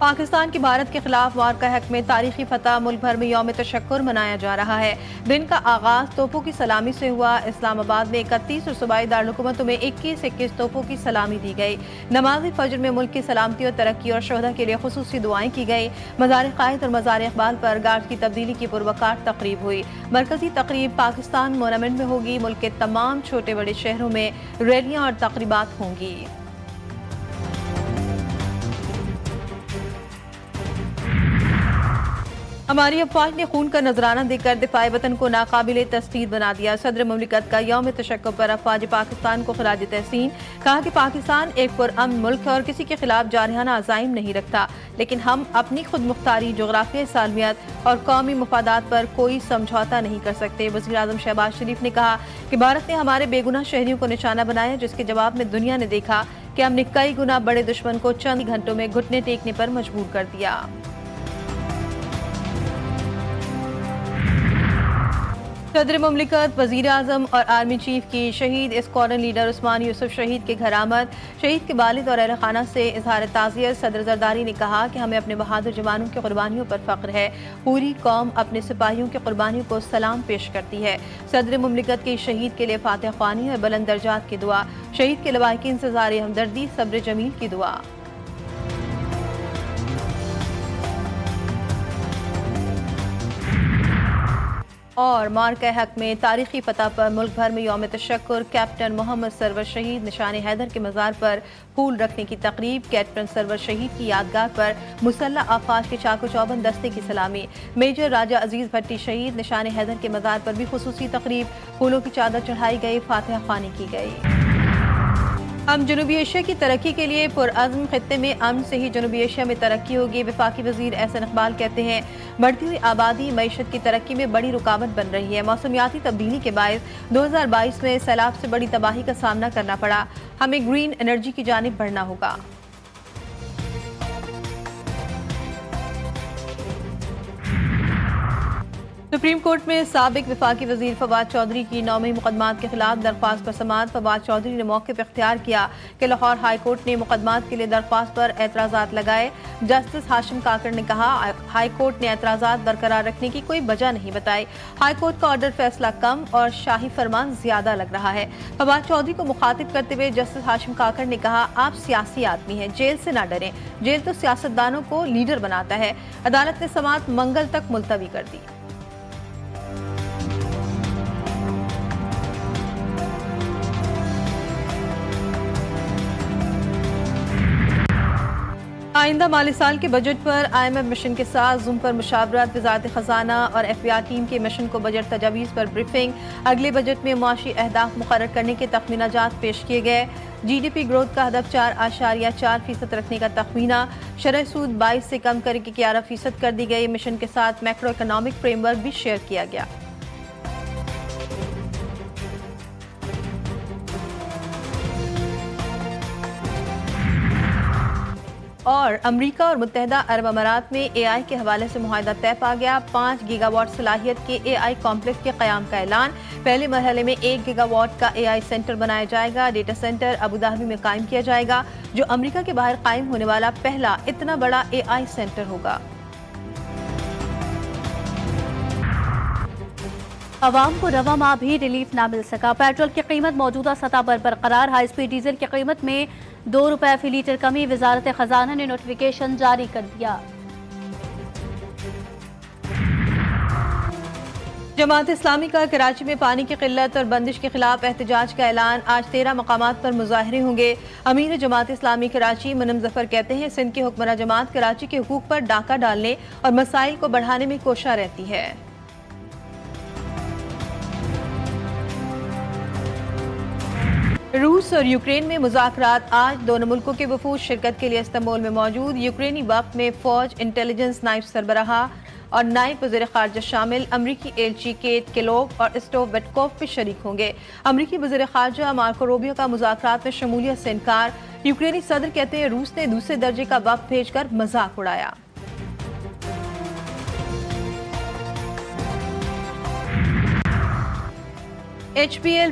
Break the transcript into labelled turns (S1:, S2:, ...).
S1: پاکستان کی بھارت کے خلاف وار کا حق میں تاریخی فتح، ملک بھر میں یوم تشکر منایا جا رہا ہے۔ دن کا آغاز توپوں کی سلامی سے ہوا۔ اسلام آباد میں 31 اور صوبائی دارالحکومتوں میں 21 توپوں کی سلامی دی گئی۔ نماز فجر میں ملک کی سلامتی اور ترقی اور شہداء کے لیے خصوصی دعائیں کی گئی۔ مزار قائد اور مزار اقبال پر گارڈ کی تبدیلی کی پروقار تقریب ہوئی۔ مرکزی تقریب پاکستان مونومنٹ میں ہوگی۔ ملک کے تمام چھوٹے بڑے شہروں میں ریلیاں اور تقریبات ہوں گی۔ ہماری افواج نے خون کا نذرانہ دے کر دفاع وطن کو ناقابل تسخیر بنا دیا۔ صدر مملکت کا یوم تشکر پر افواج پاکستان کو خراج تحسین۔ کہا کہ پاکستان ایک پرامن ملک ہے اور کسی کے خلاف جارحانہ عزائم نہیں رکھتا، لیکن ہم اپنی خود مختاری، جغرافیائی سالمیت اور قومی مفادات پر کوئی سمجھوتا نہیں کر سکتے۔ وزیر اعظم شہباز شریف نے کہا کہ بھارت نے ہمارے بے گناہ شہریوں کو نشانہ بنایا، جس کے جواب میں دنیا نے دیکھا کہ ہم نے کئی گنا بڑے دشمن کو چند گھنٹوں میں گھٹنے ٹیکنے پر مجبور کر دیا۔ صدر مملکت، وزیر اعظم اور آرمی چیف کی شہید اسکواڈرن لیڈر عثمان یوسف شہید کے گھر آمد۔ شہید کے والد اور اہل خانہ سے اظہار تعزیت۔ صدر زرداری نے کہا کہ ہمیں اپنے بہادر جوانوں کی قربانیوں پر فخر ہے۔ پوری قوم اپنے سپاہیوں کی قربانیوں کو سلام پیش کرتی ہے۔ صدر مملکت کی شہید کے لیے فاتح خوانی اور بلند درجات کی دعا۔ شہید کے لواحقین سے اظہار ہمدردی، صبر جمیل کی دعا۔ اور مارکہ حق میں تاریخی فتح پر ملک بھر میں یوم تشکر۔ کیپٹن محمد سرور شہید نشان حیدر کے مزار پر پھول رکھنے کی تقریب۔ کیپٹن سرور شہید کی یادگار پر مسلح افواج کے چاق و چوبند دستے کی سلامی۔ میجر راجہ عزیز بھٹی شہید نشان حیدر کے مزار پر بھی خصوصی تقریب، پھولوں کی چادر چڑھائی گئی، فاتحہ خوانی کی گئی۔ ہم جنوبی ایشیا کی ترقی کے لیے پرعزم، خطے میں امن سے ہی جنوبی ایشیا میں ترقی ہوگی۔ وفاقی وزیر احسن اقبال کہتے ہیں بڑھتی ہوئی آبادی معیشت کی ترقی میں بڑی رکاوٹ بن رہی ہے۔ موسمیاتی تبدیلی کے باعث 2022 میں سیلاب سے بڑی تباہی کا سامنا کرنا پڑا۔ ہمیں گرین انرجی کی جانب بڑھنا ہوگا۔ سپریم کورٹ میں سابق وفاقی وزیر فواد چودھری کی 9 مقدمات کے خلاف درخواست پر سماعت۔ فواد چودھری نے موقف اختیار کیا کہ لاہور ہائی کورٹ نے مقدمات کے لیے درخواست پر اعتراضات لگائے۔ جسٹس ہاشم کاکڑ نے کہا ہائی کورٹ نے اعتراضات برقرار رکھنے کی کوئی وجہ نہیں بتائی۔ ہائی کورٹ کا آرڈر فیصلہ کم اور شاہی فرمان زیادہ لگ رہا ہے۔ فواد چودھری کو مخاطب کرتے ہوئے جسٹس ہاشم کاکڑ نے کہا آپ سیاسی آدمی ہیں، جیل سے نہ ڈریں، جیل تو سیاستدانوں کو لیڈر بناتا ہے۔ عدالت نے سماعت منگل تک ملتوی کر دی۔ آئندہ مالی سال کے بجٹ پر IMF مشن کے ساتھ زوم پر مشاورت۔ وزارت خزانہ اور FBI ٹیم کے مشن کو بجٹ تجاویز پر بریفنگ۔ اگلے بجٹ میں معاشی اہداف مقرر کرنے کے تخمینہ جات پیش کیے گئے۔ GDP گروتھ کا ہدف 4.4% رکھنے کا تخمینہ۔ شرح سود 22 سے کم کر کے 11% کر دی گئی۔ مشن کے ساتھ میکرو اکنامک فریم ورک بھی شیئر کیا گیا۔ اور امریکہ اور متحدہ عرب امارات میں AI کے حوالے سے معاہدہ طے پا گیا۔ 5 گیگا واٹ صلاحیت کے AI کمپلیکس کے قیام کا اعلان۔ پہلے مرحلے میں 1 گیگا واٹ کا AI سینٹر بنایا جائے گا۔ ڈیٹا سینٹر ابوظہبی میں قائم کیا جائے گا، جو امریکہ کے باہر قائم ہونے والا پہلا اتنا بڑا AI سینٹر ہوگا۔
S2: عوام کو رواں ماہ بھی ریلیف نہ مل سکا۔ پیٹرول کی قیمت موجودہ سطح پر برقرار۔ ہائی سپیڈ ڈیزل کی قیمت میں 2 روپے فی لیٹر کمی۔ وزارت خزانہ نے نوٹیفیکیشن جاری کر دیا۔
S1: جماعت اسلامی کا کراچی میں پانی کی قلت اور بندش کے خلاف احتجاج کا اعلان۔ آج 13 مقامات پر مظاہرے ہوں گے۔ امیر جماعت اسلامی کراچی منم ظفر کہتے ہیں سندھ کی حکمراں جماعت کراچی کے حقوق پر ڈاکہ ڈالنے اور مسائل کو بڑھانے میں کوشاں رہتی ہے۔ روس اور یوکرین میں مذاکرات آج۔ دونوں ملکوں کے وفود شرکت کے لیے استنبول میں موجود۔ یوکرینی وفد میں فوج، انٹیلیجنس نائب سربراہ اور نائب وزیر خارجہ شامل۔ امریکی ایلچی کیٹ کیلوگ اور اسٹوو ویٹکوف بھی شریک ہوں گے۔ امریکی وزیر خارجہ مارکو روبیو کا مذاکرات میں شمولیت سے انکار۔ یوکرینی صدر کہتے ہیں روس نے دوسرے درجے کا وفد بھیج کر مذاق اڑایا۔ HPL